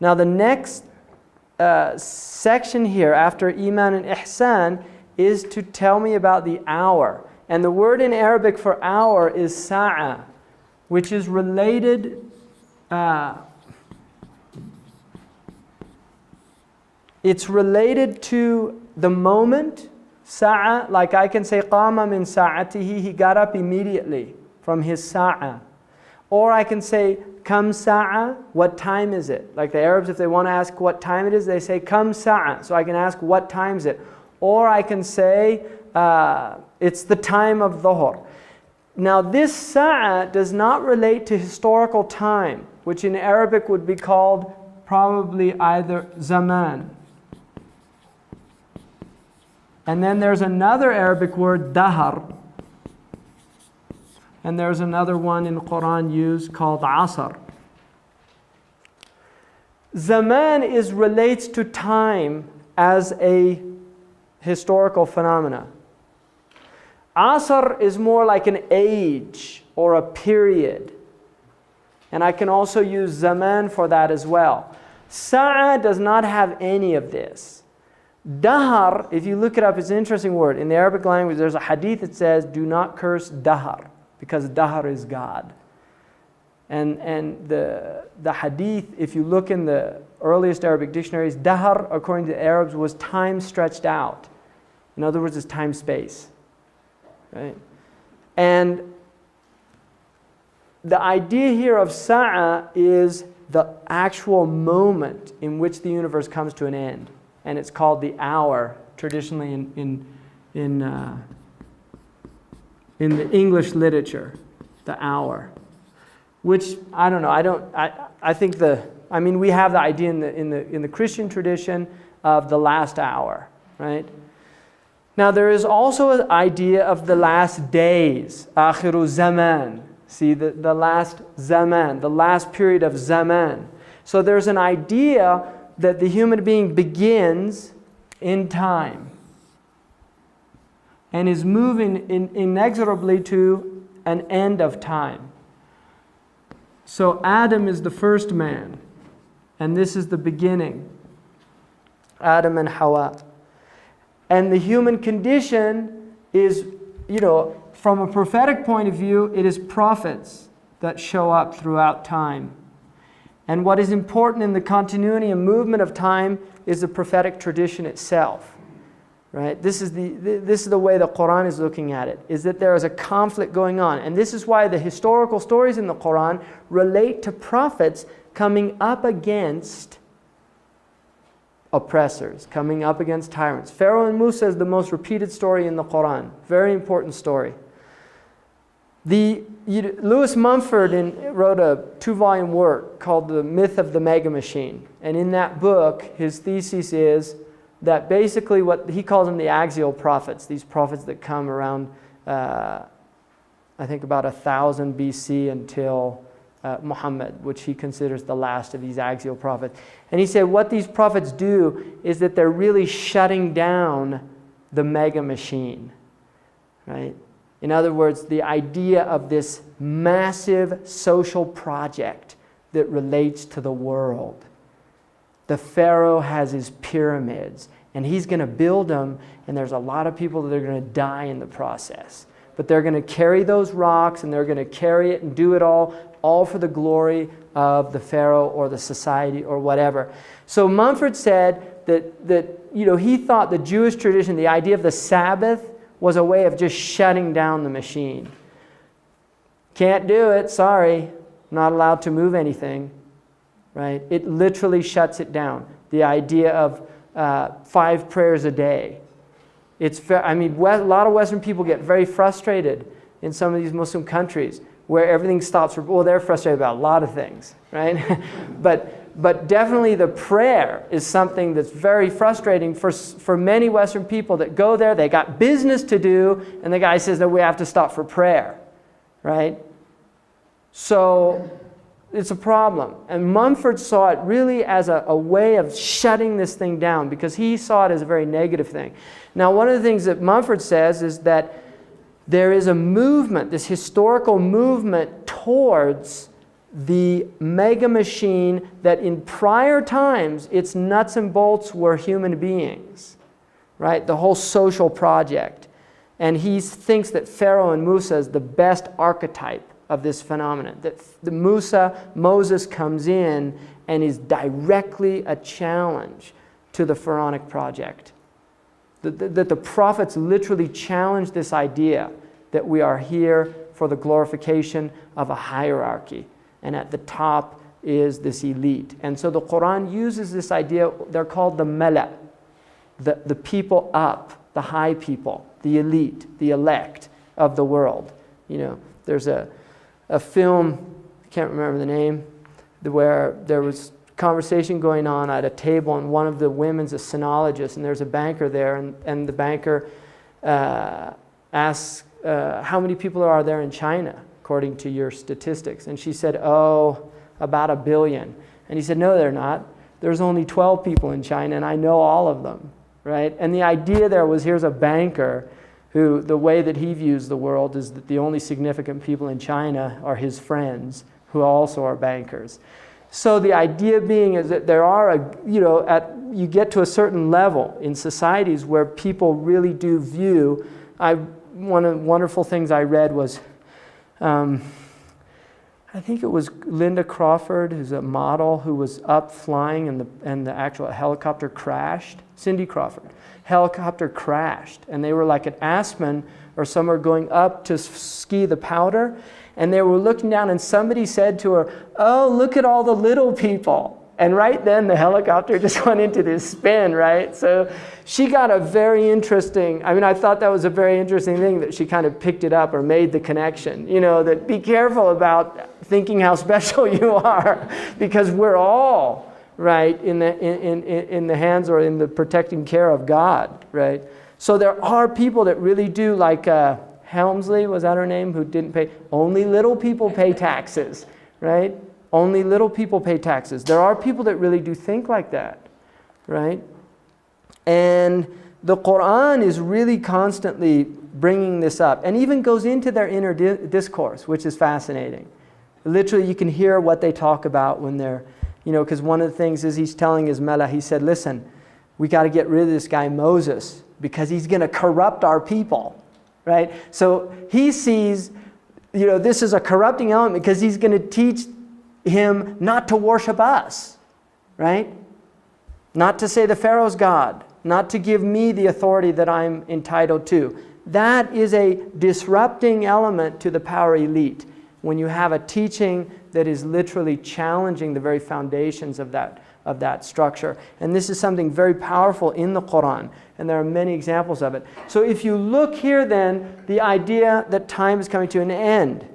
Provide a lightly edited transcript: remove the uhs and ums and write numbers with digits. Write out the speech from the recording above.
Now the next section here after Iman and Ihsan is to tell me about the hour. And the word in Arabic for hour is sa'a, which is related it's related to the moment. Sa'a, like I can say qama min sa'atihi, he got up immediately from his sa'a. Or I can say kam sa'a, what time is it? Like the Arabs, if they want to ask what time it is, they say kam sa'a. So I can ask what time is it? Or I can say it's the time of dhuhr. Now this sa'a does not relate to historical time, which in Arabic would be called probably either zaman. And then there's another Arabic word, dahar. And there's another one in Quran used called asr. Zaman relates to time as a historical phenomena. Asr is more like an age or a period. And I can also use zaman for that as well. Sa'a does not have any of this. Dahar, if you look it up, it's an interesting word. In the Arabic language, there's a hadith that says, do not curse dahar, because dahar is God. And the hadith, if you look in the earliest Arabic dictionaries, dahar, according to the Arabs, was time stretched out. In other words, it's time-space. Right? And the idea here of sa'a is the actual moment in which the universe comes to an end. And it's called the hour, traditionally in the English literature, the hour. Which, I don't know, I think we have the idea in the Christian tradition of the last hour, right? Now there is also an idea of the last days, akhiru zaman. See, the last zaman, the last period of zaman. So there's an idea that the human being begins in time and is moving inexorably to an end of time. So Adam is the first man, and this is the beginning. Adam and Hawa. And the human condition is, from a prophetic point of view, it is prophets that show up throughout time. And what is important in the continuity and movement of time is the prophetic tradition itself. Right? This is the way the Quran is looking at it, is that there is a conflict going on. And this is why the historical stories in the Quran relate to prophets coming up against oppressors, coming up against tyrants. Pharaoh and Musa is the most repeated story in the Quran. Very important story. Lewis Mumford wrote a 2-volume work called The Myth of the Mega Machine. And in that book, his thesis is that basically what he calls them the axial prophets, these prophets that come around, I think about 1000 BC until Muhammad, which he considers the last of these axial prophets. And he said what these prophets do is that they're really shutting down the mega machine, right? In other words, the idea of this massive social project that relates to the world. The Pharaoh has his pyramids, and he's going to build them, and there's a lot of people that are going to die in the process. But they're going to carry those rocks, and they're going to carry it and do it all for the glory of the Pharaoh or the society or whatever. So Mumford said that he thought the Jewish tradition, the idea of the Sabbath, was a way of just shutting down the machine. Can't do it, sorry, not allowed to move anything, right? It literally shuts it down. The idea of 5 prayers a day. A lot of Western people get very frustrated in some of these Muslim countries where everything stops. They're frustrated about a lot of things, right? But definitely the prayer is something that's very frustrating for many Western people that go there. They got business to do, and the guy says that we have to stop for prayer, right? So it's a problem. And Mumford saw it really as a way of shutting this thing down because he saw it as a very negative thing. Now, one of the things that Mumford says is that there is a movement, this historical movement towards the mega machine that in prior times, its nuts and bolts were human beings, right? The whole social project. And he thinks that Pharaoh and Musa is the best archetype of this phenomenon. That Moses comes in and is directly a challenge to the pharaonic project. That the prophets literally challenge this idea that we are here for the glorification of a hierarchy. And at the top is this elite. And so the Quran uses this idea, they're called the mala, the people up, the high people, the elite, the elect of the world. You know, there's a film, I can't remember the name, where there was conversation going on at a table, and one of the women's a sinologist, and there's a banker there, and the banker asks, how many people are there in China, according to your statistics? And she said, oh, about 1 billion. And he said, no, they're not. There's only 12 people in China, and I know all of them, right? And the idea there was, here's a banker who, the way that he views the world is that the only significant people in China are his friends, who also are bankers. So the idea being is that there are, you get to a certain level in societies where people really do view. One of the wonderful things I read was, I think it was Linda Crawford, who's a model, who was up flying and the actual helicopter crashed. Cindy Crawford. Helicopter crashed, and they were like at Aspen or somewhere going up to ski the powder, and they were looking down, and somebody said to her, oh, look at all the little people. And right then the helicopter just went into this spin, right? So she got a very interesting, I thought that was a very interesting thing that she kind of picked it up or made the connection. That be careful about thinking how special you are, because we're all, right, in the hands or in the protecting care of God, right? So there are people that really do, like Helmsley, was that her name, who didn't pay. Only little people pay taxes, right? Only little people pay taxes. There are people that really do think like that, right? And the Quran is really constantly bringing this up, and even goes into their inner discourse, which is fascinating. Literally, you can hear what they talk about when they're, because one of the things is he's telling his Mela, he said, listen, we got to get rid of this guy Moses because he's going to corrupt our people, right? So he sees, this is a corrupting element because he's going to teach him not to worship us, right? Not to say the Pharaoh's God, not to give me the authority that I'm entitled to. That is a disrupting element to the power elite, when you have a teaching that is literally challenging the very foundations of that structure. And this is something very powerful in the Quran, and there are many examples of it. So if you look here then, the idea that time is coming to an end,